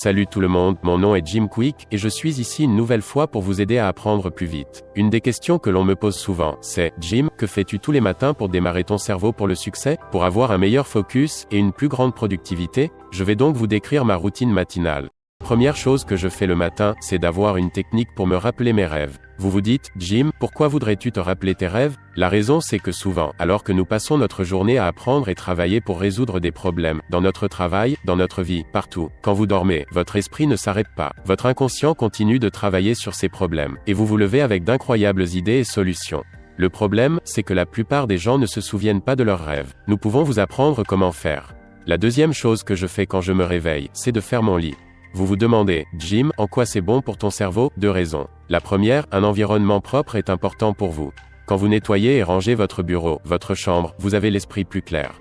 Salut tout le monde, mon nom est Jim Quick, et je suis ici une nouvelle fois pour vous aider à apprendre plus vite. Une des questions que l'on me pose souvent, c'est « Jim, que fais-tu tous les matins pour démarrer ton cerveau pour le succès? Pour avoir un meilleur focus et une plus grande productivité ?» Je vais donc vous décrire ma routine matinale. Première chose que je fais le matin, c'est d'avoir une technique pour me rappeler mes rêves. Vous vous dites, Jim, pourquoi voudrais-tu te rappeler tes rêves? La raison c'est que souvent, alors que nous passons notre journée à apprendre et travailler pour résoudre des problèmes, dans notre travail, dans notre vie, partout, quand vous dormez, votre esprit ne s'arrête pas. Votre inconscient continue de travailler sur ces problèmes, et vous vous levez avec d'incroyables idées et solutions. Le problème, c'est que la plupart des gens ne se souviennent pas de leurs rêves. Nous pouvons vous apprendre comment faire. La deuxième chose que je fais quand je me réveille, c'est de faire mon lit. Vous vous demandez, Jim, en quoi c'est bon pour ton cerveau? Deux raisons. La première, un environnement propre est important pour vous. Quand vous nettoyez et rangez votre bureau, votre chambre, vous avez l'esprit plus clair.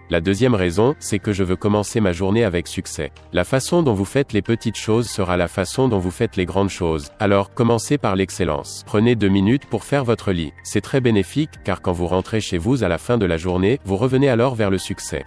La deuxième raison, c'est que je veux commencer ma journée avec succès. La façon dont vous faites les petites choses sera la façon dont vous faites les grandes choses. Alors, commencez par l'excellence. Prenez 2 minutes pour faire votre lit. C'est très bénéfique, car quand vous rentrez chez vous à la fin de la journée, vous revenez alors vers le succès.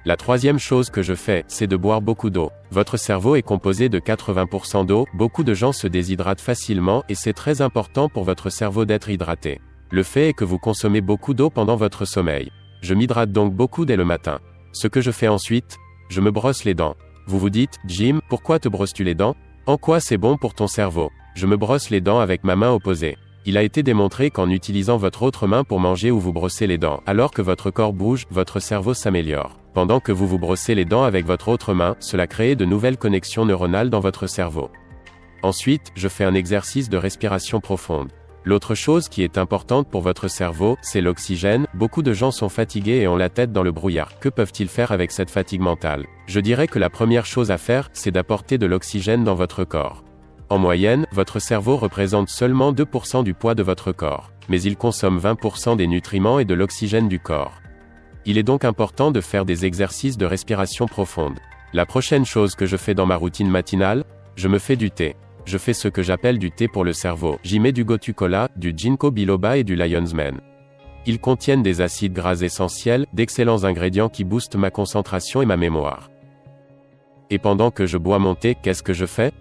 La troisième chose que je fais, c'est de boire beaucoup d'eau. Votre cerveau est composé de 80% d'eau, beaucoup de gens se déshydratent facilement et c'est très important pour votre cerveau d'être hydraté. Le fait est que vous consommez beaucoup d'eau pendant votre sommeil. Je m'hydrate donc beaucoup dès le matin. Ce que je fais ensuite, je me brosse les dents. Vous vous dites, Jim, pourquoi te brosses-tu les dents? En quoi c'est bon pour ton cerveau? Je me brosse les dents avec ma main opposée. Il a été démontré qu'en utilisant votre autre main pour manger ou vous brosser les dents, alors que votre corps bouge, votre cerveau s'améliore. Pendant que vous vous brossez les dents avec votre autre main, cela crée de nouvelles connexions neuronales dans votre cerveau. Ensuite, je fais un exercice de respiration profonde. L'autre chose qui est importante pour votre cerveau, c'est l'oxygène. Beaucoup de gens sont fatigués et ont la tête dans le brouillard. Que peuvent-ils faire avec cette fatigue mentale? Je dirais que la première chose à faire, c'est d'apporter de l'oxygène dans votre corps. En moyenne, votre cerveau représente seulement 2% du poids de votre corps, mais il consomme 20% des nutriments et de l'oxygène du corps. Il est donc important de faire des exercices de respiration profonde. La prochaine chose que je fais dans ma routine matinale, je me fais du thé. Je fais ce que j'appelle du thé pour le cerveau. J'y mets du gotu kola, du ginkgo biloba et du lion's mane. Ils contiennent des acides gras essentiels, d'excellents ingrédients qui boostent ma concentration et ma mémoire. Et pendant que je bois mon thé, qu'est-ce que je fais?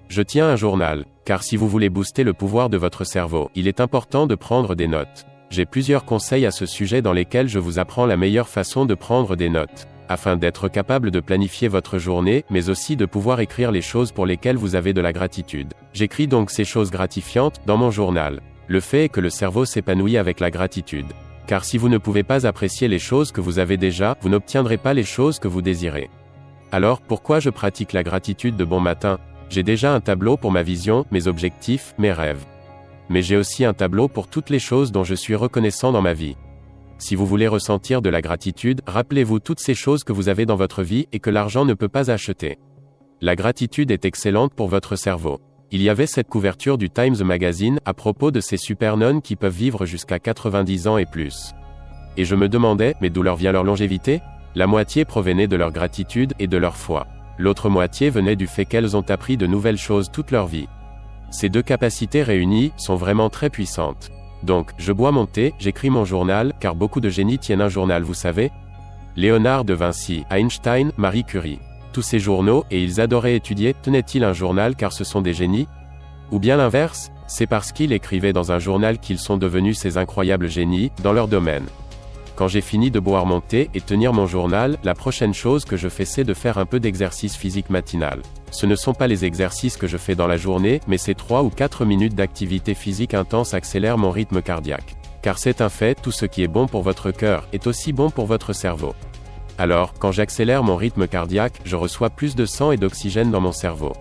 Je tiens un journal, car si vous voulez booster le pouvoir de votre cerveau, il est important de prendre des notes. J'ai plusieurs conseils à ce sujet dans lesquels je vous apprends la meilleure façon de prendre des notes, afin d'être capable de planifier votre journée, mais aussi de pouvoir écrire les choses pour lesquelles vous avez de la gratitude. J'écris donc ces choses gratifiantes dans mon journal. Le fait est que le cerveau s'épanouit avec la gratitude. Car si vous ne pouvez pas apprécier les choses que vous avez déjà, vous n'obtiendrez pas les choses que vous désirez. Alors, pourquoi je pratique la gratitude de bon matin? J'ai déjà un tableau pour ma vision, mes objectifs, mes rêves. Mais j'ai aussi un tableau pour toutes les choses dont je suis reconnaissant dans ma vie. Si vous voulez ressentir de la gratitude, rappelez-vous toutes ces choses que vous avez dans votre vie et que l'argent ne peut pas acheter. La gratitude est excellente pour votre cerveau. Il y avait cette couverture du Times Magazine à propos de ces super nonnes qui peuvent vivre jusqu'à 90 ans et plus. Et je me demandais, mais d'où leur vient leur longévité? La moitié provenait de leur gratitude et de leur foi. L'autre moitié venait du fait qu'elles ont appris de nouvelles choses toute leur vie. Ces deux capacités réunies sont vraiment très puissantes. Donc, je bois mon thé, j'écris mon journal, car beaucoup de génies tiennent un journal, vous savez. Léonard de Vinci, Einstein, Marie Curie. Tous ces journaux, et ils adoraient étudier, tenaient-ils un journal car ce sont des génies? Ou bien l'inverse? C'est parce qu'ils écrivaient dans un journal qu'ils sont devenus ces incroyables génies, dans leur domaine. Quand j'ai fini de boire mon thé et tenir mon journal, la prochaine chose que je fais c'est de faire un peu d'exercice physique matinal. Ce ne sont pas les exercices que je fais dans la journée, mais ces 3 ou 4 minutes d'activité physique intense accélèrent mon rythme cardiaque. Car c'est un fait, tout ce qui est bon pour votre cœur, est aussi bon pour votre cerveau. Alors, quand j'accélère mon rythme cardiaque, je reçois plus de sang et d'oxygène dans mon cerveau.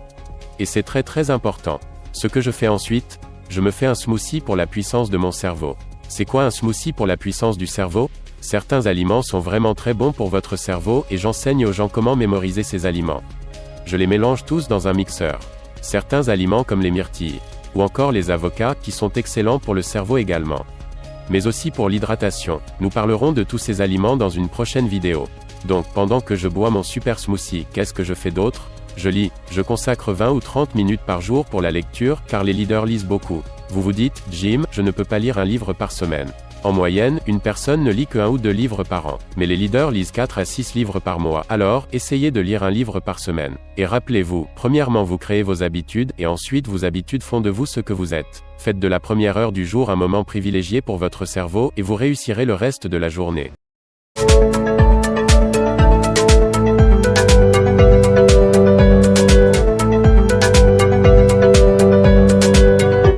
Et c'est très très important. Ce que je fais ensuite, je me fais un smoothie pour la puissance de mon cerveau. C'est quoi un smoothie pour la puissance du cerveau? Certains aliments sont vraiment très bons pour votre cerveau et j'enseigne aux gens comment mémoriser ces aliments. Je les mélange tous dans un mixeur. Certains aliments comme les myrtilles, ou encore les avocats, qui sont excellents pour le cerveau également. Mais aussi pour l'hydratation. Nous parlerons de tous ces aliments dans une prochaine vidéo. Donc, pendant que je bois mon super smoothie, qu'est-ce que je fais d'autre? Je lis. Je consacre 20 ou 30 minutes par jour pour la lecture, car les leaders lisent beaucoup. Vous vous dites, Jim, je ne peux pas lire un livre par semaine. En moyenne, une personne ne lit que 1 ou 2 livres par an. Mais les leaders lisent 4 à 6 livres par mois. Alors, essayez de lire un livre par semaine. Et rappelez-vous, premièrement vous créez vos habitudes, et ensuite vos habitudes font de vous ce que vous êtes. Faites de la première heure du jour un moment privilégié pour votre cerveau, et vous réussirez le reste de la journée.